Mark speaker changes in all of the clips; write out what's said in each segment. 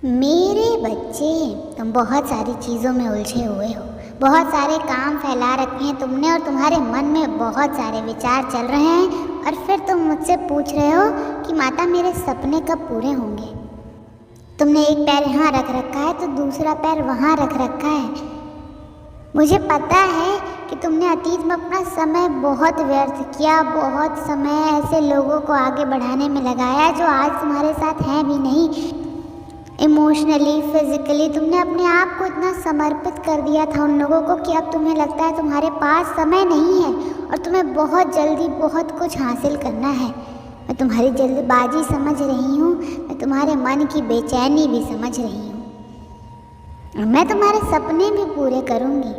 Speaker 1: मेरे बच्चे, तुम बहुत सारी चीज़ों में उलझे हुए हो। बहुत सारे काम फैला रखे हैं तुमने और तुम्हारे मन में बहुत सारे विचार चल रहे हैं और फिर तुम मुझसे पूछ रहे हो कि माता मेरे सपने कब पूरे होंगे। तुमने एक पैर यहाँ रख रखा है तो दूसरा पैर वहाँ रख रखा है। मुझे पता है कि तुमने अतीत में अपना समय बहुत व्यर्थ किया, बहुत समय ऐसे लोगों को आगे बढ़ाने में लगाया जो आज तुम्हारे साथ हैं भी नहीं। इमोशनली, फिजिकली तुमने अपने आप को इतना समर्पित कर दिया था उन लोगों को कि अब तुम्हें लगता है तुम्हारे पास समय नहीं है और तुम्हें बहुत जल्दी बहुत कुछ हासिल करना है। मैं तुम्हारी जल्दबाजी समझ रही हूँ, मैं तुम्हारे मन की बेचैनी भी समझ रही हूँ और मैं तुम्हारे सपने भी पूरे करूँगी,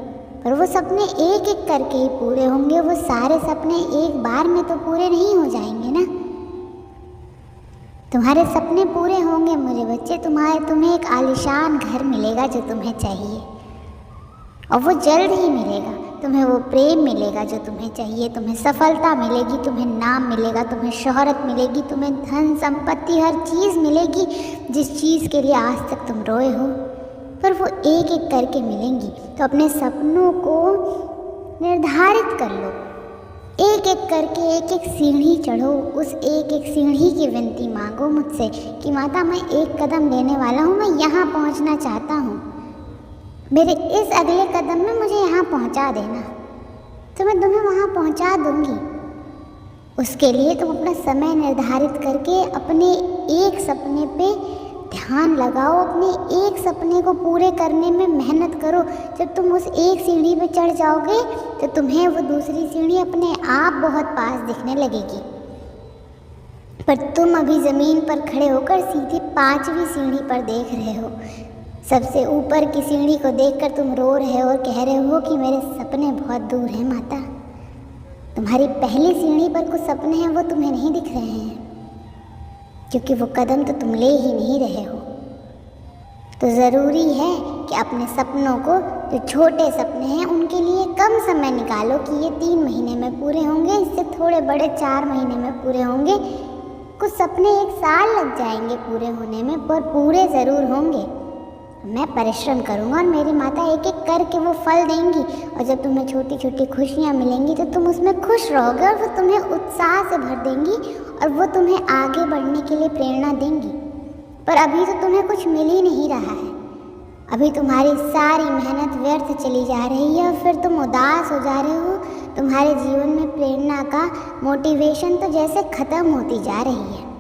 Speaker 1: पर वो सपने एक एक करके ही पूरे होंगे। वो सारे सपने एक बार में तो पूरे नहीं हो जाएंगे ना। तुम्हारे सपने पूरे होंगे मेरे बच्चे। तुम्हें एक आलीशान घर मिलेगा जो तुम्हें चाहिए और वो जल्द ही मिलेगा। तुम्हें वो प्रेम मिलेगा जो तुम्हें चाहिए, तुम्हें सफलता मिलेगी, तुम्हें नाम मिलेगा, तुम्हें शोहरत मिलेगी, तुम्हें धन संपत्ति हर चीज़ मिलेगी जिस चीज़ के लिए आज तक तुम रोए हो, पर वो एक एक करके मिलेंगी। तो अपने सपनों को निर्धारित कर लो, एक एक करके एक एक सीढ़ी चढ़ो। उस एक एक सीढ़ी की विनती मांगो मुझसे कि माता मैं एक कदम लेने वाला हूँ, मैं यहाँ पहुँचना चाहता हूँ, मेरे इस अगले कदम में मुझे यहाँ पहुँचा देना, तो मैं तुम्हें वहाँ पहुँचा दूँगी। उसके लिए तुम अपना समय निर्धारित करके अपने एक सपने पे ध्यान लगाओ, अपने एक सपने को पूरे करने में मेहनत करो। जब तुम उस एक सीढ़ी पे चढ़ जाओगे तो तुम्हें वो दूसरी सीढ़ी अपने आप बहुत पास दिखने लगेगी, पर तुम अभी ज़मीन पर खड़े होकर सीधे 5वीं सीढ़ी पर देख रहे हो। सबसे ऊपर की सीढ़ी को देखकर तुम रो रहे हो और कह रहे हो कि मेरे सपने बहुत दूर हैं माता। तुम्हारी पहली सीढ़ी पर कुछ सपने हैं वो तुम्हें नहीं दिख रहे हैं क्योंकि वो कदम तो तुम ले ही नहीं रहे हो। तो ज़रूरी है कि अपने सपनों को, जो छोटे सपने हैं उनके लिए कम समय निकालो कि ये 3 महीने में पूरे होंगे, इससे थोड़े बड़े 4 महीने में पूरे होंगे, कुछ सपने 1 साल लग जाएंगे पूरे होने में, पर पूरे ज़रूर होंगे। मैं परिश्रम करूँगा और मेरी माता एक एक करके वो फल देंगी और जब तुम्हें छोटी छोटी खुशियाँ मिलेंगी तो तुम उसमें खुश रहोगे और वो तुम्हें उत्साह से भर देंगी और वो तुम्हें आगे बढ़ने के लिए प्रेरणा देंगी। पर अभी तो तुम्हें कुछ मिल ही नहीं रहा है, अभी तुम्हारी सारी मेहनत व्यर्थ चली जा रही है और फिर तुम उदास हो जा रहे हो। तुम्हारे जीवन में प्रेरणा का मोटिवेशन तो जैसे ख़त्म होती जा रही है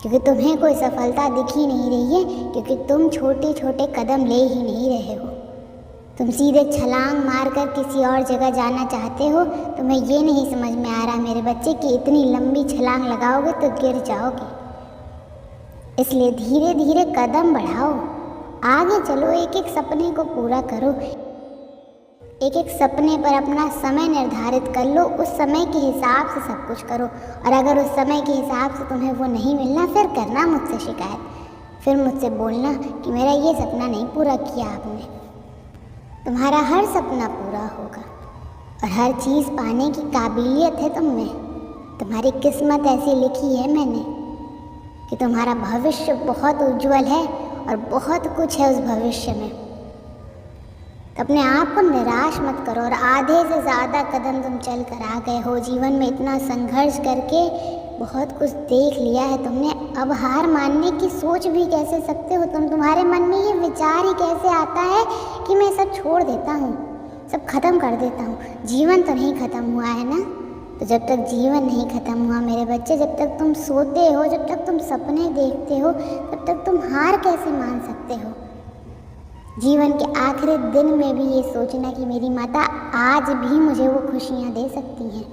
Speaker 1: क्योंकि तुम्हें कोई सफलता दिख ही नहीं रही है, क्योंकि तुम छोटे छोटे कदम ले ही नहीं रहे हो। तुम सीधे छलांग मारकर किसी और जगह जाना चाहते हो। तुम्हें ये नहीं समझ में आ रहा मेरे बच्चे कि इतनी लंबी छलांग लगाओगे तो गिर जाओगे, इसलिए धीरे धीरे कदम बढ़ाओ, आगे चलो, एक एक सपने को पूरा करो, एक एक सपने पर अपना समय निर्धारित कर लो, उस समय के हिसाब से सब कुछ करो। और अगर उस समय के हिसाब से तुम्हें वो नहीं मिलना, फिर करना मुझसे शिकायत, फिर मुझसे बोलना कि मेरा ये सपना नहीं पूरा किया आपने। तुम्हारा हर सपना पूरा होगा और हर चीज़ पाने की काबिलियत है तुम में। तुम्हारी किस्मत ऐसी लिखी है मैंने कि तुम्हारा भविष्य बहुत उज्जवल है और बहुत कुछ है उस भविष्य में। तो अपने आप को निराश मत करो और आधे से ज़्यादा कदम तुम चल कर आ गए हो। जीवन में इतना संघर्ष करके बहुत कुछ देख लिया है तुमने, अब हार मानने की सोच भी कैसे सकते हो तुम? तुम्हारे मन में ये विचार ही कैसे आता है कि मैं सब छोड़ देता हूँ, सब खत्म कर देता हूँ? जीवन तो नहीं ख़त्म हुआ है ना। तो जब तक जीवन नहीं ख़त्म हुआ मेरे बच्चे, जब तक तुम सोते हो, जब तक तुम सपने देखते हो, तब तक तुम हार कैसे मान सकते हो? जीवन के आखिरी दिन में भी ये सोचना कि मेरी माता आज भी मुझे वो खुशियाँ दे सकती हैं,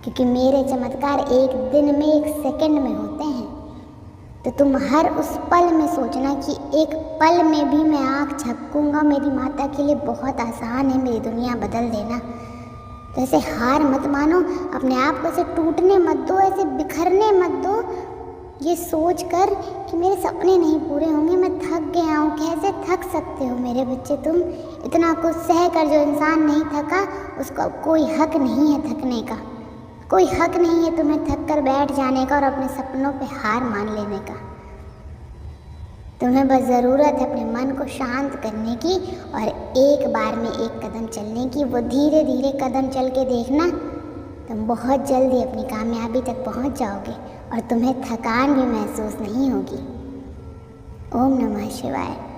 Speaker 1: क्योंकि मेरे चमत्कार एक दिन में, एक सेकंड में होते हैं। तो तुम हर उस पल में सोचना कि एक पल में भी मैं आँख झपकूँगा, मेरी माता के लिए बहुत आसान है मेरी दुनिया बदल देना। तो ऐसे हार मत मानो, अपने आप को ऐसे टूटने मत दो, ऐसे बिखरने मत दो, ये सोच कर कि मेरे सपने नहीं पूरे होंगे, मैं थक गया हूँ। कैसे थक सकते हो मेरे बच्चे तुम? इतना कुछ सह कर जो इंसान नहीं थका उसका कोई हक नहीं है थकने का, कोई हक नहीं है तुम्हें थक कर बैठ जाने का और अपने सपनों पे हार मान लेने का। तुम्हें बस ज़रूरत है अपने मन को शांत करने की और एक बार में एक कदम चलने की। वो धीरे धीरे कदम चल के देखना, तुम बहुत जल्दी अपनी कामयाबी तक पहुंच जाओगे और तुम्हें थकान भी महसूस नहीं होगी। ओम नमः शिवाय।